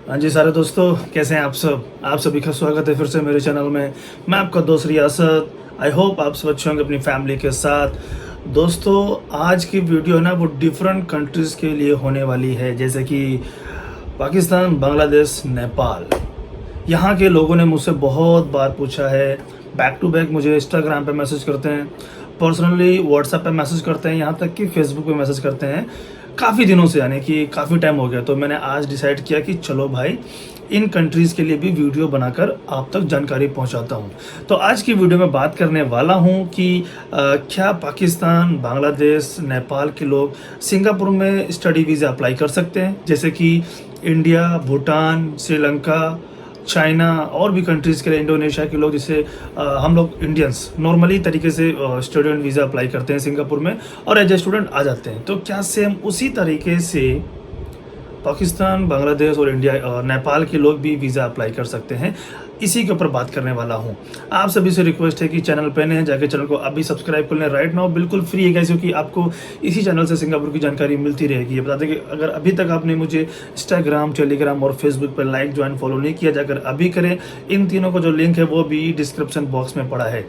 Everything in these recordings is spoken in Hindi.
हाँ जी सारे दोस्तों, कैसे हैं आप सब। आप सभी का स्वागत है फिर से मेरे चैनल में। मैं आपका दोस्त रियासत। आई होप आप सब अच्छे होंगे अपनी फैमिली के साथ। दोस्तों, आज की वीडियो है ना, वो डिफरेंट कंट्रीज़ के लिए होने वाली है, जैसे कि पाकिस्तान, बांग्लादेश, नेपाल। यहाँ के लोगों ने मुझसे बहुत बार पूछा है, बैक टू बैक मुझे इंस्टाग्राम पे मैसेज करते हैं, पर्सनली व्हाट्सएप पे मैसेज करते हैं, यहाँ तक कि फेसबुक पे मैसेज करते हैं काफ़ी दिनों से, यानी कि काफ़ी टाइम हो गया। तो मैंने आज डिसाइड किया कि चलो भाई, इन कंट्रीज़ के लिए भी वीडियो बनाकर आप तक जानकारी पहुंचाता हूं। तो आज की वीडियो में बात करने वाला हूं कि क्या पाकिस्तान, बांग्लादेश, नेपाल के लोग सिंगापुर में स्टडी वीज़ा अप्लाई कर सकते हैं, जैसे कि इंडिया, भूटान, श्रीलंका, चाइना और भी कंट्रीज़ के लिए, इंडोनेशिया के लोग, जिसे हम लोग इंडियंस नॉर्मली तरीके से स्टूडेंट वीज़ा अप्लाई करते हैं सिंगापुर में और एज ए स्टूडेंट आ जाते हैं। तो क्या सेम उसी तरीके से पाकिस्तान, बांग्लादेश और इंडिया नेपाल के लोग भी वीज़ा अप्लाई कर सकते हैं? इसी के ऊपर बात करने वाला हूं। आप सभी से रिक्वेस्ट है कि चैनल पे नए हैं, जाके चैनल को अभी सब्सक्राइब कर लें। राइट नाउ बिल्कुल फ्री है गाइस, क्योंकि आपको इसी चैनल से सिंगापुर की जानकारी मिलती रहेगी। ये बता दें कि अगर अभी तक आपने मुझे इंस्टाग्राम, टेलीग्राम और फेसबुक पर लाइक, ज्वाइन, फॉलो नहीं किया, जाकर अभी करें। इन तीनों का जो लिंक है वो भी डिस्क्रिप्शन बॉक्स में पड़ा है।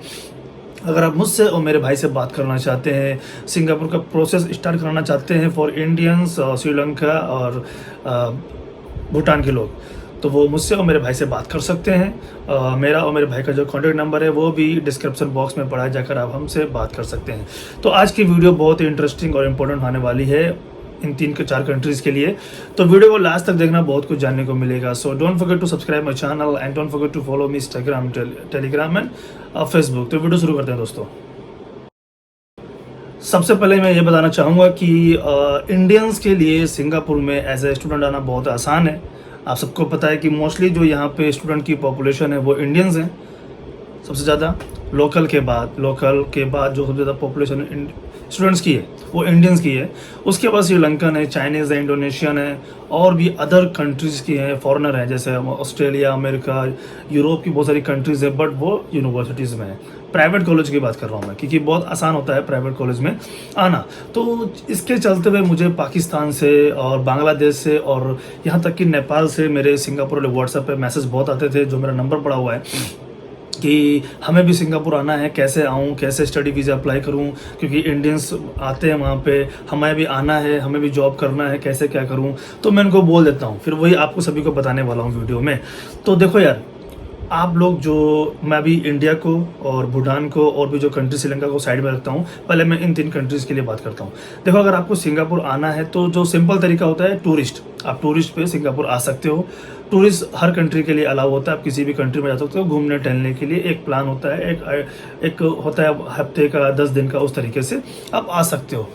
अगर आप मुझसे और मेरे भाई से बात करना चाहते हैं, सिंगापुर का प्रोसेस स्टार्ट कराना चाहते हैं फॉर इंडियंस, श्रीलंका और भूटान के लोग, तो वो मुझसे और मेरे भाई से बात कर सकते हैं। मेरा और मेरे भाई का जो कॉन्टैक्ट नंबर है वो भी डिस्क्रिप्शन बॉक्स में पड़ा है, जाकर आप हमसे बात कर सकते हैं। तो आज की वीडियो बहुत ही इंटरेस्टिंग और इम्पोर्टेंट होने वाली है इन 3 4 कंट्रीज़ के लिए। तो वीडियो को लास्ट तक देखना, बहुत कुछ जानने को मिलेगा। So don't forget to subscribe my channel and don't forget to follow me Instagram, Telegram and Facebook. तो वीडियो शुरू करते हैं दोस्तों। सबसे पहले मैं ये बताना चाहूँगा कि इंडियंस के लिए सिंगापुर में एज ए स्टूडेंट आना बहुत आसान है। आप सबको पता है कि मोस्टली जो यहाँ पे स्टूडेंट की पॉपुलेशन है वो इंडियंस हैं सबसे ज़्यादा। लोकल के बाद जो सबसे ज़्यादा पॉपुलेशन स्टूडेंट्स की है वो इंडियंस की है। उसके बाद श्रीलंकन है, चाइनीज़ है, इंडोनेशियन है और भी अदर कंट्रीज़ की हैं, फॉरेनर हैं, जैसे ऑस्ट्रेलिया, अमेरिका, यूरोप की बहुत सारी कंट्रीज़ है, बट वो यूनिवर्सिटीज़ में है। प्राइवेट कॉलेज की बात कर रहा हूँ मैं, क्योंकि बहुत आसान होता है प्राइवेट कॉलेज में आना। तो इसके चलते हुए मुझे पाकिस्तान से और बांग्लादेश से और यहाँ तक कि नेपाल से मेरे सिंगापुर वाले व्हाट्सएप पे मैसेज बहुत आते थे, जो मेरा नंबर पड़ा हुआ है, कि हमें भी सिंगापुर आना है, कैसे आऊँ, कैसे स्टडी वीज़ा अप्लाई करूँ, क्योंकि इंडियंस आते हैं वहाँ पे, हमें भी आना है, हमें भी जॉब करना है, कैसे क्या करूँ। तो मैं उनको बोल देता हूँ, फिर वही आपको सभी को बताने वाला हूँ वीडियो में। तो देखो यार, आप लोग जो, मैं अभी इंडिया को और भूटान को और भी जो कंट्री श्रीलंका को साइड में रखता हूँ, पहले मैं इन 3 कंट्रीज़ के लिए बात करता हूँ। देखो, अगर आपको सिंगापुर आना है तो जो सिंपल तरीका होता है, टूरिस्ट, आप टूरिस्ट पे सिंगापुर आ सकते हो। टूरिस्ट हर कंट्री के लिए अलाउ होता है, आप किसी भी कंट्री में जा सकते हो घूमने टहलने के लिए। एक प्लान होता है, एक होता है हफ्ते का, 10 दिन का, उस तरीके से आप आ सकते हो।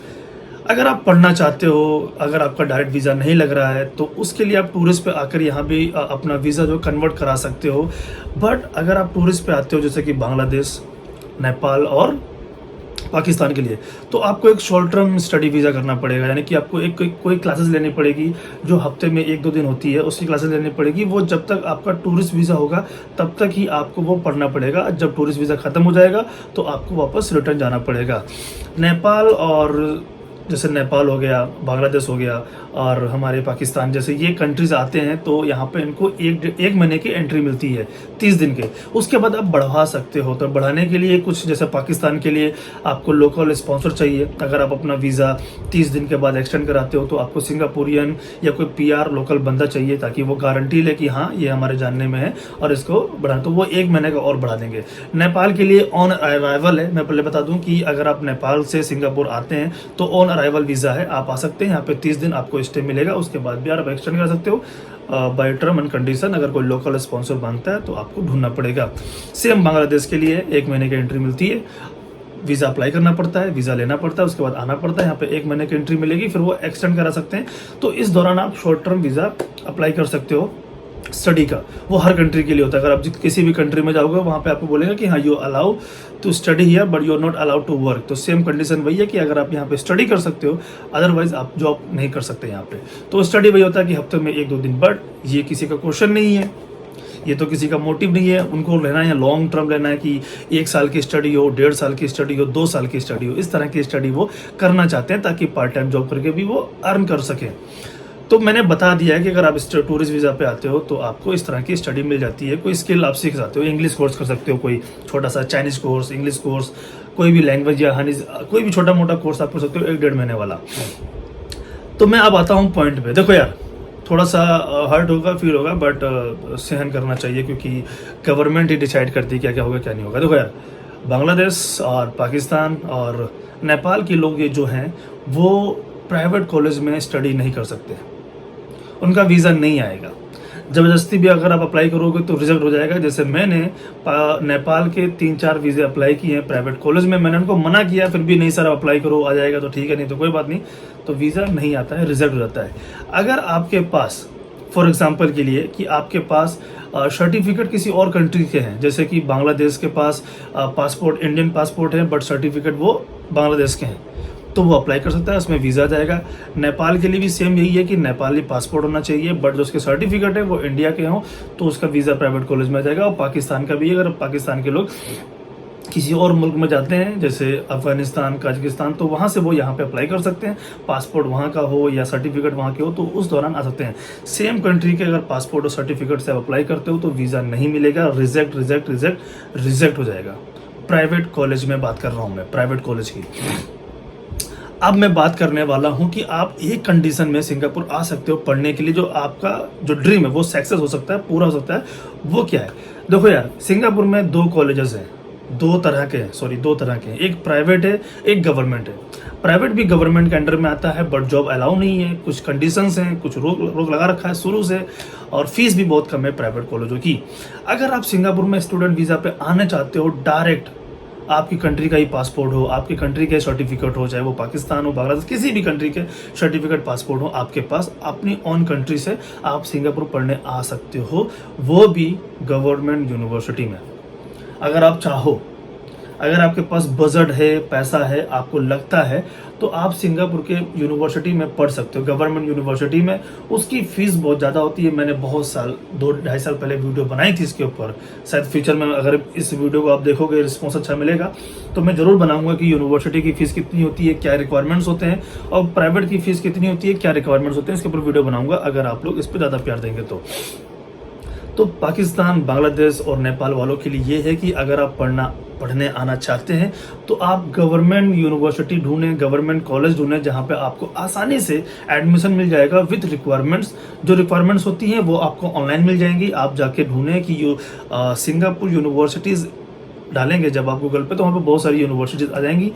अगर आप पढ़ना चाहते हो, अगर आपका डायरेक्ट वीज़ा नहीं लग रहा है, तो उसके लिए आप टूरिस्ट पे आकर यहाँ भी अपना वीज़ा जो कन्वर्ट करा सकते हो। बट अगर आप टूरिस्ट पे आते हो, जैसे कि बांग्लादेश, नेपाल और पाकिस्तान के लिए, तो आपको एक शॉर्ट टर्म स्टडी वीज़ा करना पड़ेगा, यानी कि आपको कोई क्लासेस लेनी पड़ेगी जो हफ्ते में 1-2 दिन होती है, उसकी क्लासेस लेनी पड़ेगी। वो जब तक आपका टूरिस्ट वीज़ा होगा तब तक ही आपको वो पढ़ना पड़ेगा। जब टूरिस्ट वीज़ा ख़त्म हो जाएगा तो आपको वापस रिटर्न जाना पड़ेगा। नेपाल और जैसे नेपाल हो गया, बांग्लादेश हो गया और हमारे पाकिस्तान जैसे ये कंट्रीज़ आते हैं, तो यहाँ पे इनको एक महीने की एंट्री मिलती है, 30 दिन के। उसके बाद आप बढ़वा सकते हो। तो बढ़ाने के लिए कुछ, जैसे पाकिस्तान के लिए आपको लोकल स्पॉन्सर चाहिए। अगर आप अपना वीज़ा 30 दिन के बाद एक्सटेंड कराते हो तो आपको सिंगापुरियन या कोई PR लोकल बंदा चाहिए, ताकि वो गारंटी ले कि हाँ, ये हमारे जानने में है और इसको बढ़ा, तो वो 1 महीने का और बढ़ा देंगे। नेपाल के लिए ऑन अराइवल है। मैं पहले बता दूँ कि अगर आप नेपाल से सिंगापुर आते हैं तो ऑन अराइवल वीज़ा है, आप आ सकते हैं। यहाँ पे 30 दिन आपको स्टे मिलेगा, उसके बाद भी आप एक्सटेंड कर सकते हो बाय टर्म एंड कंडीशन। अगर कोई लोकल स्पॉन्सर मांगता है तो आपको ढूंढना पड़ेगा। सेम बांग्लादेश के लिए 1 महीने की एंट्री मिलती है, वीज़ा अप्लाई करना पड़ता है, वीज़ा लेना पड़ता है, उसके बाद आना पड़ता है। यहाँ पे 1 महीने की एंट्री मिलेगी, फिर वो एक्सटेंड करा सकते हैं। तो इस दौरान आप शॉर्ट टर्म वीज़ा अप्लाई कर सकते हो स्टडी का। वो हर कंट्री के लिए होता है। अगर आप किसी भी कंट्री में जाओगे, वहाँ पे आपको बोलेगा कि हाँ, you allow to study here but you are not allowed to work. तो सेम कंडीशन वही है कि अगर आप यहाँ पे स्टडी कर सकते हो, अदरवाइज आप जॉब नहीं कर सकते यहाँ पे। तो स्टडी वही होता है कि हफ्ते में 1-2 दिन। बट ये किसी का क्वेश्चन नहीं है, ये तो किसी का मोटिव नहीं है। उनको लेना है लॉन्ग टर्म लेना है, कि 1 साल की स्टडी हो, 1.5 साल की स्टडी हो, 2 साल की स्टडी हो, इस तरह की स्टडी वो करना चाहते हैं, ताकि पार्ट टाइम जॉब करके भी वो अर्न कर सकें। तो मैंने बता दिया है कि अगर आप इस टूरिस्ट वीज़ा पे आते हो तो आपको इस तरह की स्टडी मिल जाती है, कोई स्किल आप सीख सकते हो, इंग्लिश कोर्स कर सकते हो, कोई छोटा सा चाइनीज़ कोर्स, इंग्लिश कोर्स, कोई भी लैंग्वेज या हनी कोई भी छोटा मोटा कोर्स आप कर सकते हो 1-1.5 महीने वाला। तो मैं अब आता हूँ पॉइंट पे। देखो यार, थोड़ा सा हर्ट होगा, फील होगा, बट सहन करना चाहिए क्योंकि गवर्नमेंट ही डिसाइड करती है क्या क्या होगा क्या नहीं होगा। देखो यार, बांग्लादेश और पाकिस्तान और नेपाल के लोग ये जो हैं वो प्राइवेट कॉलेज में स्टडी नहीं कर सकते, उनका वीज़ा नहीं आएगा। ज़बरदस्ती भी अगर आप अप्लाई करोगे तो रिजेक्ट हो जाएगा। जैसे मैंने नेपाल के 3-4 वीज़े अप्लाई किए हैं प्राइवेट कॉलेज में, मैंने उनको मना किया, फिर भी नहीं सर अप्लाई करो, आ जाएगा तो ठीक है, नहीं तो कोई बात नहीं। तो वीज़ा नहीं आता है, रिजेक्ट हो जाता है। अगर आपके पास फॉर एग्जांपल के लिए कि आपके पास सर्टिफिकेट किसी और कंट्री के हैं, जैसे कि बांग्लादेश के पास पासपोर्ट इंडियन पासपोर्ट है बट सर्टिफिकेट वो बांग्लादेश के हैं, तो वो अप्लाई कर सकता है, उसमें वीज़ा जाएगा। नेपाल के लिए भी सेम यही है कि नेपाली पासपोर्ट होना चाहिए बट जो उसके सर्टिफिकेट है वो इंडिया के हों तो उसका वीज़ा प्राइवेट कॉलेज में जाएगा। और पाकिस्तान का भी, अगर पाकिस्तान के लोग किसी और मुल्क में जाते हैं जैसे अफगानिस्तान, कजाकिस्तान, तो वहाँ से वो यहाँ पे अप्लाई कर सकते हैं, पासपोर्ट वहाँ का हो या सर्टिफिकेट वहाँ के हो तो उस दौरान आ सकते हैं। सेम कंट्री के अगर पासपोर्ट और सर्टिफिकेट से आप अप्लाई करते हो तो वीज़ा नहीं मिलेगा, रिजेक्ट रिजेक्ट रिजेक्ट रिजेक्ट हो जाएगा। प्राइवेट कॉलेज में बात कर रहा हूँ मैं, प्राइवेट कॉलेज की। अब मैं बात करने वाला हूं कि आप एक कंडीशन में सिंगापुर आ सकते हो पढ़ने के लिए, जो आपका जो ड्रीम है वो सक्सेस हो सकता है, पूरा हो सकता है। वो क्या है? देखो यार, सिंगापुर में 2 कॉलेजेस हैं, 2 तरह के हैं। एक प्राइवेट है, एक गवर्नमेंट है। प्राइवेट भी गवर्नमेंट के अंडर में आता है बट जॉब अलाउ नहीं है, कुछ कंडीशंस हैं, कुछ रोक लगा रखा है शुरू से, और फीस भी बहुत कम है प्राइवेट कॉलेजों की। अगर आप सिंगापुर में स्टूडेंट वीज़ा पे आने चाहते हो, डायरेक्ट आपकी कंट्री का ही पासपोर्ट हो, आपकी कंट्री के सर्टिफिकेट हो, चाहे वो पाकिस्तान हो, बांग्लादेश, किसी भी कंट्री के सर्टिफिकेट पासपोर्ट हो आपके पास, अपनी ऑन कंट्री से आप सिंगापुर पढ़ने आ सकते हो, वो भी गवर्नमेंट यूनिवर्सिटी में। अगर आप चाहो, अगर आपके पास बजट है, पैसा है, आपको लगता है तो आप सिंगापुर के यूनिवर्सिटी में पढ़ सकते हो, गवर्नमेंट यूनिवर्सिटी में। उसकी फ़ीस बहुत ज़्यादा होती है। मैंने बहुत साल 2-2.5 साल पहले वीडियो बनाई थी इसके ऊपर। शायद फ्यूचर में अगर इस वीडियो को आप देखोगे, रिस्पॉन्स अच्छा मिलेगा तो मैं ज़रूर बनाऊंगा कि यूनिवर्सिटी की फ़ीस कितनी होती है, क्या रिक्वायरमेंट्स होते हैं, और प्राइवेट की फ़ीस कितनी होती है, क्या रिक्वायरमेंट्स होते हैं, इसके ऊपर वीडियो बनाऊंगा अगर आप लोग इस पर ज़्यादा प्यार देंगे तो पाकिस्तान, बांग्लादेश और नेपाल वालों के लिए ये है कि अगर आप पढ़ने आना चाहते हैं तो आप गवर्नमेंट यूनिवर्सिटी ढूंढें, गवर्नमेंट कॉलेज ढूंढें जहां पे आपको आसानी से एडमिशन मिल जाएगा विद रिक्वायरमेंट्स। जो रिक्वायरमेंट्स होती हैं वो आपको ऑनलाइन मिल जाएंगी। आप जाके ढूंढें कि सिंगापुर यूनिवर्सिटीज़ डालेंगे जब आप गूगल पे तो वहाँ पे बहुत सारी यूनिवर्सिटीज़ आ जाएंगी।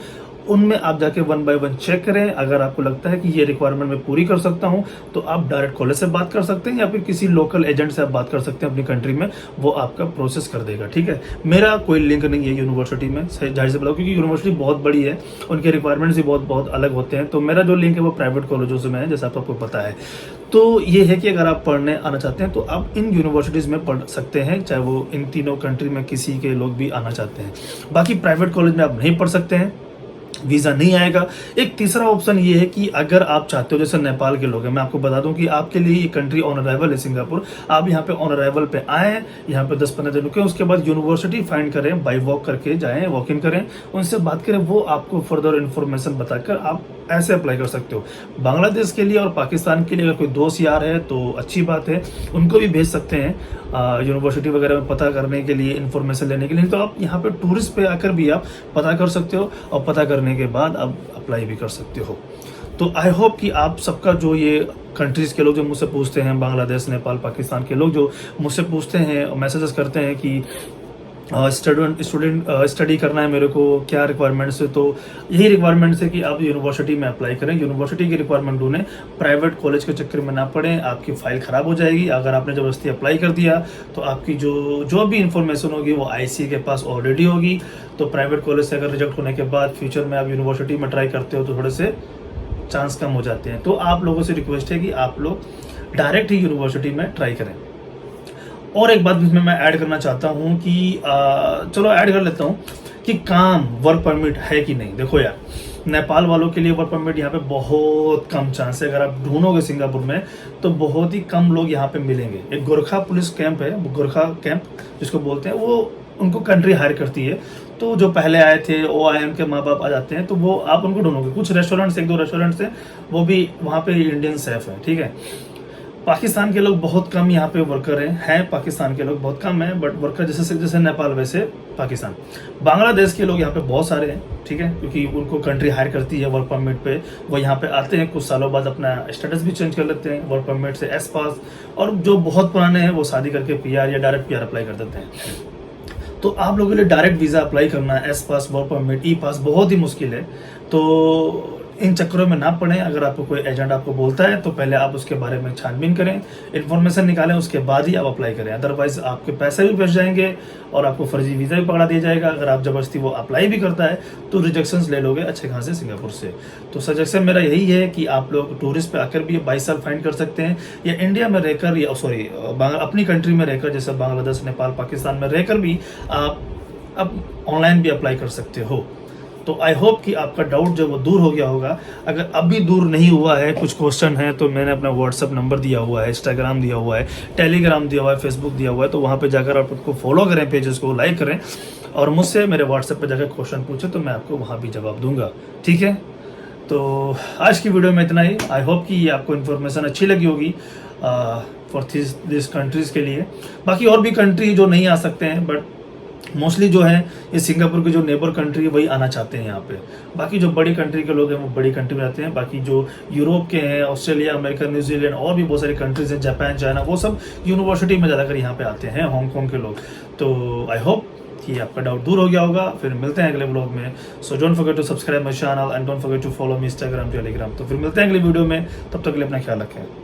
उनमें आप जाके 1 बाय 1 चेक करें। अगर आपको लगता है कि ये रिक्वायरमेंट मैं पूरी कर सकता हूं तो आप डायरेक्ट कॉलेज से बात कर सकते हैं या फिर किसी लोकल एजेंट से आप बात कर सकते हैं अपनी कंट्री में, वो आपका प्रोसेस कर देगा। ठीक है, मेरा कोई लिंक नहीं है यूनिवर्सिटी में, जाहिर से बताओ, क्योंकि यूनिवर्सिटी बहुत बड़ी है, उनके रिक्वायरमेंट्स भी बहुत अलग होते हैं। तो मेरा जो लिंक है वो प्राइवेट कॉलेजों से में है, जैसा आपको पता है। तो ये है कि अगर आप पढ़ने आना चाहते हैं तो आप इन यूनिवर्सिटीज़ में पढ़ सकते हैं, चाहे वो इन तीनों कंट्री में किसी के लोग भी आना चाहते हैं। बाकी प्राइवेट कॉलेज में आप नहीं पढ़ सकते हैं, वीज़ा नहीं आएगा। एक तीसरा ऑप्शन ये है कि अगर आप चाहते हो, जैसे नेपाल के लोग हैं, मैं आपको बता दूं कि आपके लिए ये कंट्री ऑन अराइवल है सिंगापुर। आप यहाँ पे ऑन अराइवल पे आए, यहाँ पे 10-15 दिन रुके, उसके बाद यूनिवर्सिटी फाइंड करें, बाई वॉक करके जाएं, वॉक इन करें, उनसे बात करें, वो आपको फर्दर इन्फॉर्मेशन बताकर आप ऐसे अप्लाई कर सकते हो। बांग्लादेश के लिए और पाकिस्तान के लिए अगर कोई दोस्त यार है तो अच्छी बात है, उनको भी भेज सकते हैं यूनिवर्सिटी वगैरह में पता करने के लिए, इन्फॉर्मेशन लेने के लिए। तो आप यहाँ पे टूरिस्ट पे आकर भी आप पता कर सकते हो और पता करने के बाद आप अप्लाई भी कर सकते हो। तो आई होप कि आप सबका जो ये कंट्रीज़ के लोग जो मुझसे पूछते हैं, बांग्लादेश, नेपाल, पाकिस्तान के लोग जो मुझसे पूछते हैं, मैसेजेस करते हैं कि स्टूडेंट स्टडी करना है मेरे को, क्या रिक्वायरमेंट्स है, तो यही रिक्वायरमेंट्स है कि आप यूनिवर्सिटी में अप्लाई करें, यूनिवर्सिटी की रिक्वायरमेंट ढूंढें, प्राइवेट कॉलेज के चक्कर में ना पड़ें, आपकी फाइल ख़राब हो जाएगी। अगर आपने ज़बरदस्ती अप्लाई कर दिया तो आपकी जो भी इंफॉर्मेशन होगी वो IC के पास ऑलरेडी होगी। तो प्राइवेट कॉलेज से अगर रिजेक्ट होने के बाद फ्यूचर में आप यूनिवर्सिटी में ट्राई करते हो तो थोड़े से चांस कम हो जाते हैं। तो आप लोगों से रिक्वेस्ट है कि आप लोग डायरेक्ट ही यूनिवर्सिटी में ट्राई करें। और एक बात इसमें मैं ऐड करना चाहता हूँ कि चलो ऐड कर लेता हूँ कि काम वर्क परमिट है कि नहीं। देखो यार, नेपाल वालों के लिए वर्क परमिट यहाँ पे बहुत कम चांस है। अगर आप ढूंढोगे सिंगापुर में तो बहुत ही कम लोग यहाँ पे मिलेंगे। एक गोरखा पुलिस कैंप है, गोरखा कैंप जिसको बोलते हैं, वो उनको कंट्री हायर करती है। तो जो पहले आए थे OIM के माँ बाप आ जाते हैं, तो वो आप उनको ढूंढोगे। कुछ रेस्टोरेंट्स, 1-2 रेस्टोरेंट्स हैं, वो भी वहाँ पे इंडियन शेफ है, ठीक है। पाकिस्तान के लोग बहुत कम यहाँ पे वर्कर हैं पाकिस्तान के लोग बहुत कम हैं, बट वर्कर जैसे जैसे नेपाल वैसे पाकिस्तान। बांग्लादेश के लोग यहाँ पे बहुत सारे हैं, ठीक है, क्योंकि उनको कंट्री हायर करती है वर्क परमिट पे, वो यहाँ पे आते हैं, कुछ सालों बाद अपना स्टेटस भी चेंज कर लेते हैं वर्क परमिट से एस पास, और जो बहुत पुराने हैं वो शादी करके पीआर या डायरेक्ट पीआर अप्लाई कर देते हैं। तो आप लोगों के लिए डायरेक्ट वीज़ा अप्लाई करना, एस पास, वर्क परमिट, ई पास बहुत ही मुश्किल है। तो इन चक्करों में ना पड़ें। अगर आपको कोई एजेंट आपको बोलता है तो पहले आप उसके बारे में छानबीन करें, इन्फॉर्मेशन निकालें, उसके बाद ही आप अप्लाई करें। अदरवाइज आपके पैसे भी बच जाएंगे और आपको फर्जी वीज़ा भी पकड़ा दिया जाएगा। अगर आप ज़बरदस्ती वो अप्लाई भी करता है तो रिजेक्शंस ले लोगे अच्छे खासे सिंगापुर से। तो सजेशन मेरा यही है कि आप लोग टूरिस्ट पे आकर भी 22 साल फाइन कर सकते हैं, या इंडिया में रहकर, या सॉरी अपनी कंट्री में रहकर, जैसे बांग्लादेश, नेपाल, पाकिस्तान में रहकर भी आप अब ऑनलाइन भी अप्लाई कर सकते हो। तो आई होप कि आपका डाउट जो वो दूर हो गया होगा। अगर अभी दूर नहीं हुआ है, कुछ क्वेश्चन है, तो मैंने अपना व्हाट्सअप नंबर दिया हुआ है, इंस्टाग्राम दिया हुआ है, टेलीग्राम दिया हुआ है, फेसबुक दिया हुआ है, तो वहाँ पे जाकर आप उसको फॉलो करें, पेजेस को लाइक करें, और मुझसे मेरे व्हाट्सएप पे जाकर क्वेश्चन पूछे तो मैं आपको वहाँ भी जवाब दूंगा, ठीक है। तो आज की वीडियो में इतना ही। आई होप कि ये आपको इन्फॉर्मेशन अच्छी लगी होगी फॉर दिस कंट्रीज़ के लिए। बाकी और भी कंट्री जो नहीं आ सकते हैं, बट मोस्टली जो है ये सिंगापुर की जो नेबर कंट्री है वही आना चाहते हैं यहाँ पे। बाकी जो बड़ी कंट्री के लोग हैं वो बड़ी कंट्री में आते हैं। बाकी जो यूरोप के हैं, ऑस्ट्रेलिया, अमेरिका, न्यूजीलैंड और भी बहुत सारी कंट्रीज हैं, जापान, चाइना, वो सब यूनिवर्सिटी में ज़्यादातर यहाँ पे आते हैं, हांगकॉन्ग के लोग। तो आई होप कि आपका डाउट दूर हो गया होगा। फिर मिलते हैं अगले ब्लॉग में। So don't forget to subscribe my channel and don't forget to follow me Instagram, Telegram. तो फिर मिलते हैं अगले वीडियो में, तब तक के लिए अपना ख्याल रखें।